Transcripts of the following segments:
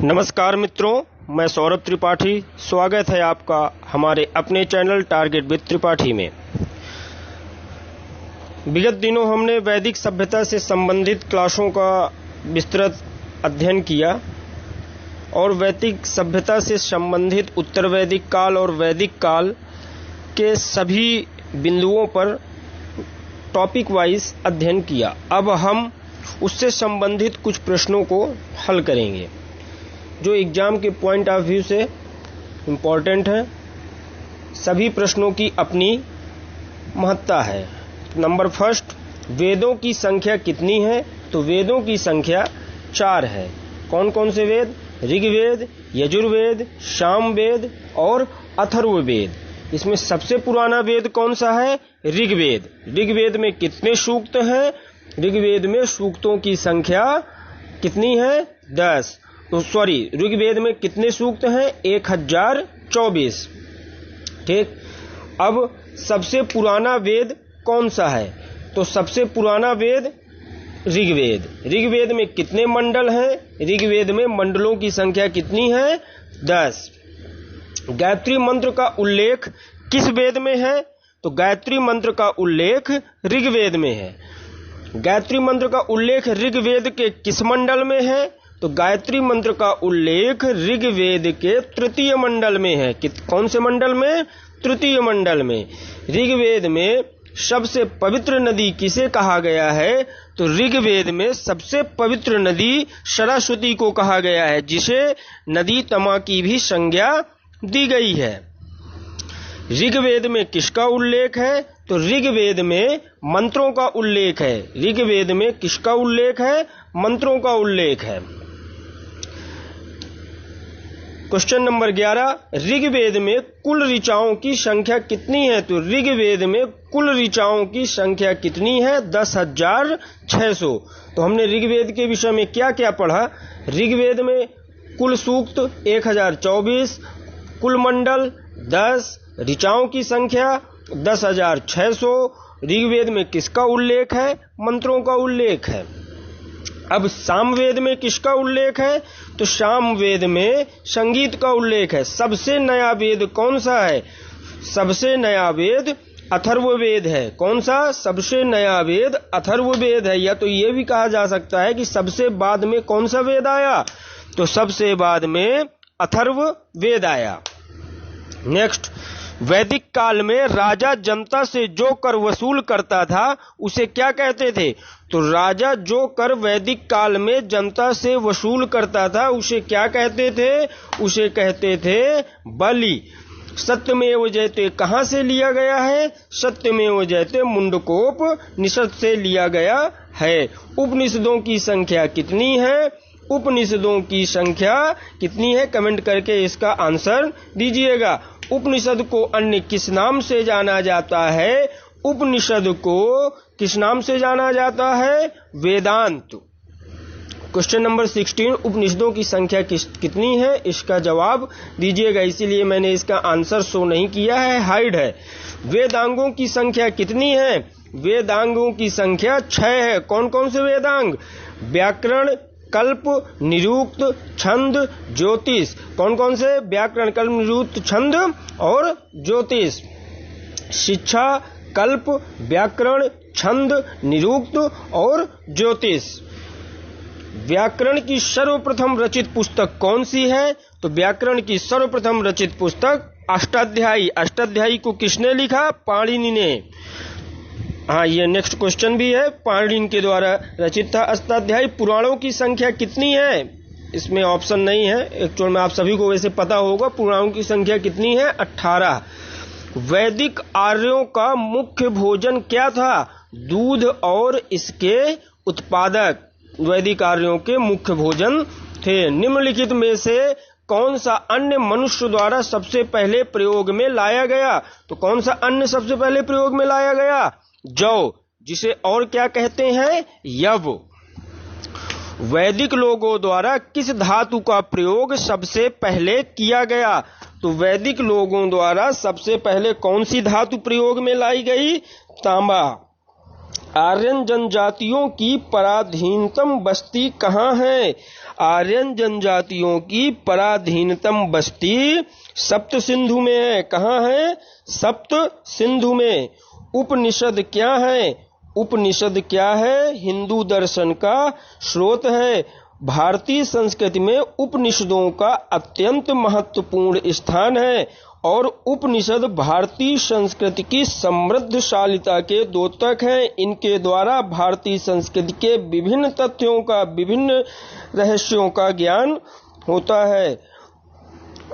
नमस्कार मित्रों, मैं सौरभ त्रिपाठी। स्वागत है आपका हमारे अपने चैनल टारगेट विद त्रिपाठी में। विगत दिनों हमने वैदिक सभ्यता से संबंधित क्लासों का विस्तृत अध्ययन किया और वैदिक सभ्यता से संबंधित उत्तर वैदिक काल और वैदिक काल के सभी बिंदुओं पर टॉपिक वाइज अध्ययन किया। अब हम उससे संबंधित कुछ प्रश्नों को हल करेंगे जो एग्जाम के पॉइंट ऑफ व्यू से इम्पोर्टेंट है। सभी प्रश्नों की अपनी महत्ता है। नंबर फर्स्ट, वेदों की संख्या कितनी है? तो वेदों की संख्या 4 है। कौन कौन से वेद? ऋग्वेद, यजुर्वेद, सामवेद और अथर्ववेद। इसमें सबसे पुराना वेद कौन सा है? ऋग्वेद। ऋग्वेद में कितने सूक्त हैं? ऋग्वेद में सूक्तों की संख्या कितनी है? 10। ऋग्वेद में कितने सूक्त हैं? 1024। ठीक। अब सबसे पुराना वेद कौन सा है? तो सबसे पुराना वेद ऋग्वेद। ऋग्वेद में कितने मंडल हैं? ऋग्वेद में मंडलों की संख्या कितनी है? 10। गायत्री मंत्र का उल्लेख किस वेद में है? तो गायत्री मंत्र का उल्लेख ऋग्वेद में है। गायत्री मंत्र का उल्लेख ऋग्वेद के किस मंडल में है? तो गायत्री मंत्र का उल्लेख ऋग्वेद के तृतीय मंडल में है। कौन से मंडल में? तृतीय मंडल में। ऋग्वेद में सबसे पवित्र नदी किसे कहा गया है? तो ऋग्वेद में सबसे पवित्र नदी सरस्वती को कहा गया है, जिसे नदी तमा की भी संज्ञा दी गई है। ऋग्वेद में किसका उल्लेख है? तो ऋग्वेद में मंत्रों का उल्लेख है। ऋग्वेद में किसका उल्लेख है? मंत्रों का उल्लेख है। क्वेश्चन नंबर 11, ऋग्वेद में कुल ऋचाओं की संख्या कितनी है? तो ऋग्वेद में कुल ऋचाओं की संख्या कितनी है? 10,600। तो हमने ऋग्वेद के विषय में क्या क्या पढ़ा? ऋग्वेद में कुल सूक्त 1024, कुल मंडल 10, ऋचाओं की संख्या 10,600। ऋग्वेद में किसका उल्लेख है? मंत्रों का उल्लेख है। अब सामवेद में किसका उल्लेख है? तो सामवेद में संगीत का उल्लेख है। सबसे नया वेद कौन सा है? सबसे नया वेद अथर्ववेद है। कौन सा? सबसे नया वेद अथर्ववेद है। या तो यह भी कहा जा सकता है कि सबसे बाद में कौन सा वेद आया? तो सबसे बाद में अथर्ववेद आया। नेक्स्ट, वैदिक काल में राजा जनता से जो कर वसूल करता था उसे क्या कहते थे? तो राजा जो कर वैदिक काल में जनता से वसूल करता था उसे क्या कहते थे? उसे कहते थे बलि। सत्यमेव जयते कहां से लिया गया है? सत्यमेव जयते मुंडकोपनिषद से लिया गया है। उपनिषदों की संख्या कितनी है? उपनिषदों की संख्या कितनी है? कमेंट करके इसका आंसर दीजिएगा। उपनिषद को अन्य किस नाम से जाना जाता है? उपनिषद को किस नाम से जाना जाता है? वेदांत। क्वेश्चन नंबर 16, उपनिषदों की संख्या कितनी है? इसका जवाब दीजिएगा। इसीलिए मैंने इसका आंसर शो नहीं किया है, हाइड है। वेदांगों की संख्या कितनी है? वेदांगों की संख्या 6 है। कौन कौन से वेदांग? व्याकरण, कल्प, निरुक्त, छंद, ज्योतिष। कौन कौन से? व्याकरण, कल्प, निरुक्त, छंद और ज्योतिष। शिक्षा, कल्प, व्याकरण, छंद, निरुक्त और ज्योतिष। व्याकरण की सर्वप्रथम रचित पुस्तक कौन सी है? तो व्याकरण की सर्वप्रथम रचित पुस्तक अष्टाध्यायी। अष्टाध्यायी को किसने लिखा? पाणिनि ने। हाँ, ये नेक्स्ट क्वेश्चन भी है। पाणिनि के द्वारा रचित था अष्टाध्यायी। पुराणों की संख्या कितनी है? इसमें ऑप्शन नहीं है, एक्चुअल में आप सभी को वैसे पता होगा। पुराणों की संख्या कितनी है? 18। वैदिक आर्यों का मुख्य भोजन क्या था? दूध और इसके उत्पादक वैदिक आर्यों के मुख्य भोजन थे। निम्नलिखित में से कौन सा अन्य मनुष्य द्वारा सबसे पहले प्रयोग में लाया गया? तो कौन सा अन्य सबसे पहले प्रयोग में लाया गया? जौ, जिसे और क्या कहते हैं? यव। वैदिक लोगों द्वारा किस धातु का प्रयोग सबसे पहले किया गया? तो वैदिक लोगों द्वारा सबसे पहले कौन सी धातु प्रयोग में लाई गई? तांबा। आर्यन जनजातियों की पराधीनतम बस्ती कहाँ है? आर्यन जनजातियों की पराधीनतम बस्ती सप्त सिंधु में है। कहाँ है? सप्त सिंधु में। उपनिषद क्या है? उपनिषद क्या है? हिंदू दर्शन का स्रोत है। भारतीय संस्कृति में उपनिषदों का अत्यंत महत्वपूर्ण स्थान है और उपनिषद भारतीय संस्कृति की समृद्धशालिता के द्योतक हैं। इनके द्वारा भारतीय संस्कृति के विभिन्न तथ्यों का, विभिन्न रहस्यों का ज्ञान होता है।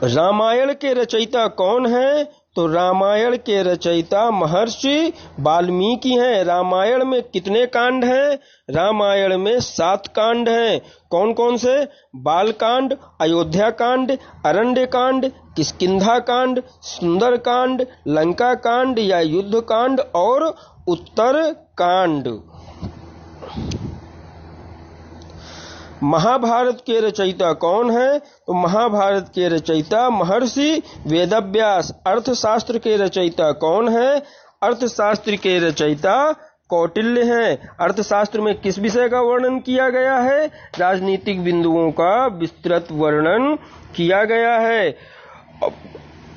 रामायण के रचयिता कौन है? तो रामायण के रचयिता महर्षि वाल्मीकि हैं। रामायण में कितने कांड हैं? रामायण में 7 कांड हैं। कौन कौन से? बाल कांड, अयोध्या कांड, अरण्य कांड, किष्किंधा कांड, सुंदर कांड, लंका कांड या युद्ध कांड और उत्तर कांड। महाभारत के रचयिता कौन है? तो महाभारत के रचयिता महर्षि वेदव्यास। अर्थशास्त्र के रचयिता कौन है? अर्थशास्त्र के रचयिता कौटिल्य हैं। अर्थशास्त्र में किस विषय का वर्णन किया गया है? राजनीतिक बिंदुओं का विस्तृत वर्णन किया गया है।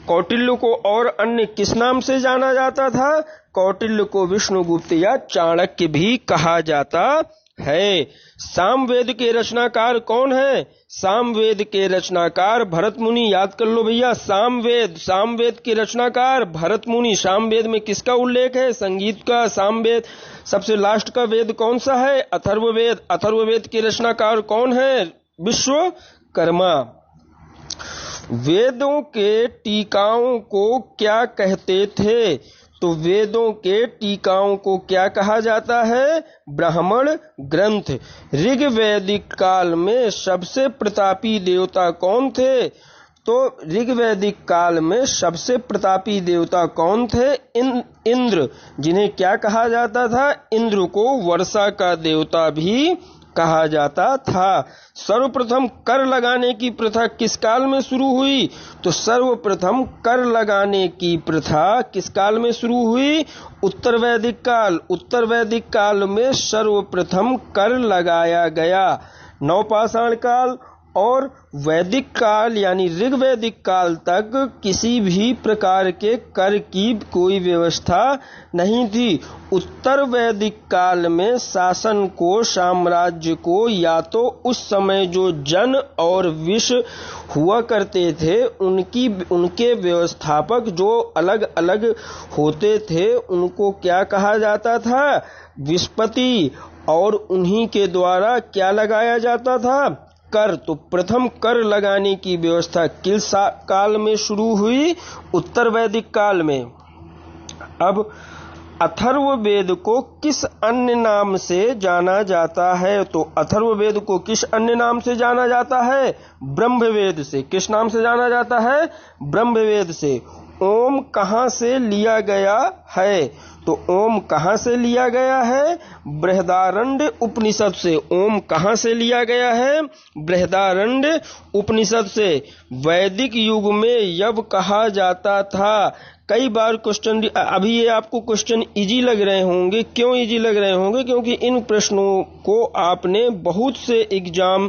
कौटिल्य को और अन्य किस नाम से जाना जाता था? कौटिल्य को विष्णुगुप्त या चाणक्य भी कहा जाता है। सामवेद के रचनाकार कौन है? सामवेद के रचनाकार भरत मुनि। याद कर लो भैया, सामवेद के रचनाकार भरत मुनि। सामवेद में किसका उल्लेख है? संगीत का। सामवेद सबसे लास्ट का वेद कौन सा है? अथर्ववेद। अथर्ववेद के रचनाकार कौन है? विश्वकर्मा। वेदों के टीकाओं को क्या कहते थे? तो वेदों के टीकाओं को क्या कहा जाता है? ब्राह्मण ग्रंथ। ऋग्वैदिक काल में सबसे प्रतापी देवता कौन थे? तो ऋग्वैदिक काल में सबसे प्रतापी देवता कौन थे? इंद्र, जिन्हें क्या कहा जाता था? इंद्र को वर्षा का देवता भी कहा जाता था। सर्वप्रथम कर लगाने की प्रथा किस काल में शुरू हुई? तो सर्वप्रथम कर लगाने की प्रथा किस काल में शुरू हुई? उत्तर वैदिक काल। उत्तर वैदिक काल में सर्वप्रथम कर लगाया गया। नवपाषाण काल और वैदिक काल यानी ऋग्वैदिक काल तक किसी भी प्रकार के कर की कोई व्यवस्था नहीं थी। उत्तर वैदिक काल में शासन को, साम्राज्य को या तो उस समय जो जन और विष हुआ करते थे उनके व्यवस्थापक जो अलग अलग होते थे उनको क्या कहा जाता था? विस्पति। और उन्हीं के द्वारा क्या लगाया जाता था? कर। तो प्रथम कर लगाने की व्यवस्था किस काल में शुरू हुई? उत्तर वैदिक काल में। अब अथर्ववेद को किस अन्य नाम से जाना जाता है? तो अथर्ववेद को किस अन्य नाम से जाना जाता है? ब्रह्मवेद से। किस नाम से जाना जाता है? ब्रह्मवेद से। ओम कहाँ से लिया गया है? तो ओम कहाँ से लिया गया है? बृहदारण्य उपनिषद से। ओम कहाँ से लिया गया है? बृहदारण्य उपनिषद से। वैदिक युग में यव कहा जाता था। कई बार क्वेश्चन, अभी ये आपको क्वेश्चन इजी लग रहे होंगे। क्यों इजी लग रहे होंगे? क्योंकि इन प्रश्नों को आपने बहुत से एग्जाम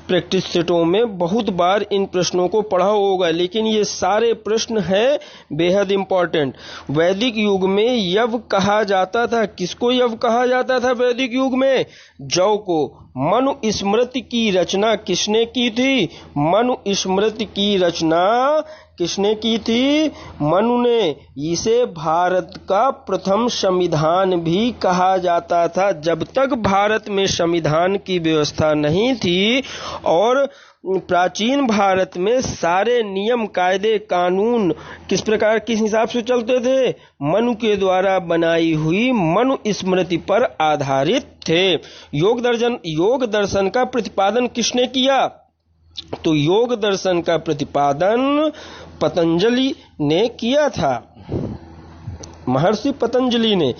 प्रैक्टिस सेटों में बहुत बार इन प्रश्नों को पढ़ा होगा, लेकिन ये सारे प्रश्न हैं बेहद इंपॉर्टेंट। वैदिक युग में यव कहा जाता था। किसको यव कहा जाता था वैदिक युग में? जौ को। मनुस्मृति की रचना किसने की थी? मनुस्मृति की रचना किसने की थी? मनु ने। इसे भारत का प्रथम संविधान भी कहा जाता था। जब तक भारत में संविधान की व्यवस्था नहीं थी और प्राचीन भारत में सारे नियम, कायदे, कानून किस प्रकार, किस हिसाब से चलते थे? मनु के द्वारा बनाई हुई मनुस्मृति पर आधारित थे। योग दर्शन का प्रतिपादन किसने किया? तो योग दर्शन का प्रतिपादन पतंजलि ने किया था। महर्षि पतंजलि ने।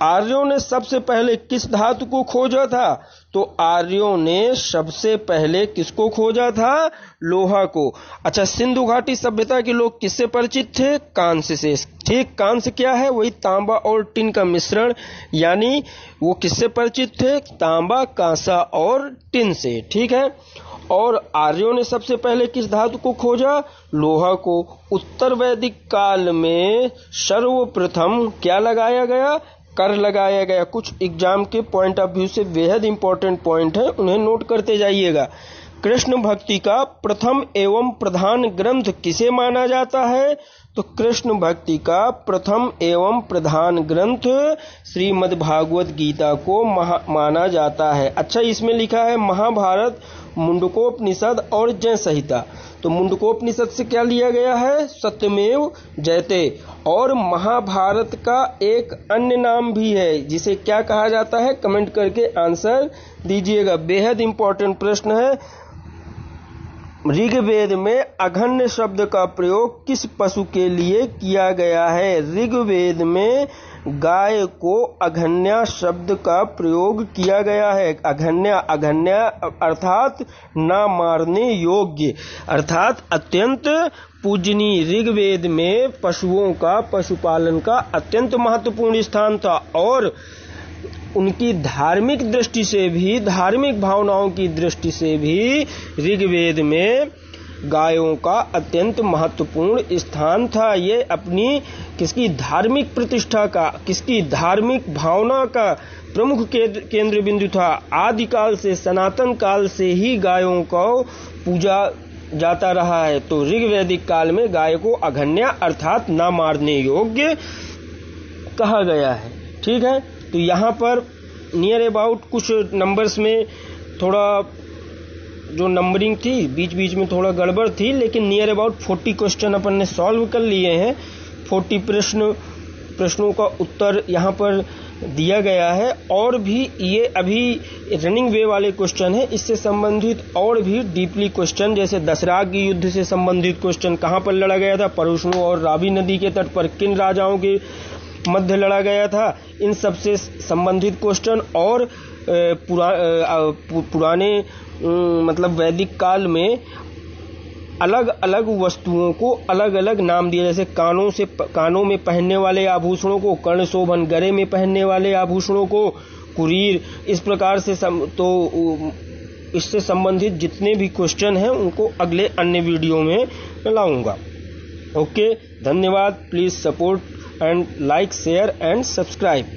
आर्यों ने सबसे पहले किस धातु को खोजा था? तो आर्यों ने सबसे पहले किसको खोजा था? लोहा को। अच्छा, सिंधु घाटी सभ्यता के लोग किससे परिचित थे? कांस्य से। ठीक, कांस्य क्या है? वही तांबा और टिन का मिश्रण, यानी वो किससे परिचित थे? तांबा, कांसा और टिन से। ठीक है। और आर्यों ने सबसे पहले किस धातु को खोजा? लोहा को। उत्तर वैदिक काल में सर्वप्रथम क्या लगाया गया? कर लगाया गया। कुछ एग्जाम के पॉइंट ऑफ व्यू से बेहद इंपॉर्टेंट पॉइंट है, उन्हें नोट करते जाइएगा। कृष्ण भक्ति का प्रथम एवं प्रधान ग्रंथ किसे माना जाता है? तो कृष्ण भक्ति का प्रथम एवं प्रधान ग्रंथ श्रीमद् भागवत गीता को माना जाता है। अच्छा, इसमें लिखा है महाभारत, मुंडकोपनिषद और जय संहिता। तो मुंडकोपनिषद से क्या लिया गया है? सत्यमेव जयते। और महाभारत का एक अन्य नाम भी है जिसे क्या कहा जाता है? कमेंट करके आंसर दीजिएगा, बेहद इंपॉर्टेंट प्रश्न है। ऋग्वेद में अघन्य शब्द का प्रयोग किस पशु के लिए किया गया है? ऋग्वेद में गाय को अघन्या शब्द का प्रयोग किया गया है। अघन्या अर्थात ना मारने योग्य, अर्थात अत्यंत पूजनीय। ऋग्वेद में पशुओं का, पशुपालन का अत्यंत महत्वपूर्ण स्थान था और उनकी धार्मिक दृष्टि से भी, धार्मिक भावनाओं की दृष्टि से भी ऋग्वेद में गायों का अत्यंत महत्वपूर्ण स्थान था। ये अपनी किसकी धार्मिक प्रतिष्ठा का, किसकी धार्मिक भावना का प्रमुख केंद्र बिंदु था। आदिकाल से, सनातन काल से ही गायों को पूजा जाता रहा है। तो ऋग्वैदिक काल में गाय को अघन्या अर्थात ना मारने योग्य कहा गया है। ठीक है, तो यहाँ पर नियर अबाउट कुछ नंबर्स में थोड़ा जो नंबरिंग थी बीच बीच में थोड़ा गड़बड़ थी, लेकिन नियर अबाउट 40 क्वेश्चन अपन ने सॉल्व कर लिए हैं। 40 प्रश्नों का उत्तर यहाँ पर दिया गया है। और भी ये अभी रनिंग वे वाले क्वेश्चन है, इससे संबंधित और भी डीपली क्वेश्चन, जैसे दशराग युद्ध से संबंधित क्वेश्चन, कहाँ पर लड़ा गया था? परशुनु और रावी नदी के तट पर किन राजाओं के मध्य लड़ा गया था? इन सब से संबंधित क्वेश्चन और पुराने मतलब वैदिक काल में अलग अलग वस्तुओं को अलग अलग नाम दिए, जैसे कानों में पहनने वाले आभूषणों को कर्णशोभन, गले में पहनने वाले आभूषणों को कुरीर। इस प्रकार से तो इससे संबंधित जितने भी क्वेश्चन हैं उनको अगले अन्य वीडियो में लाऊंगा। ओके, धन्यवाद। Please support and like, share and subscribe.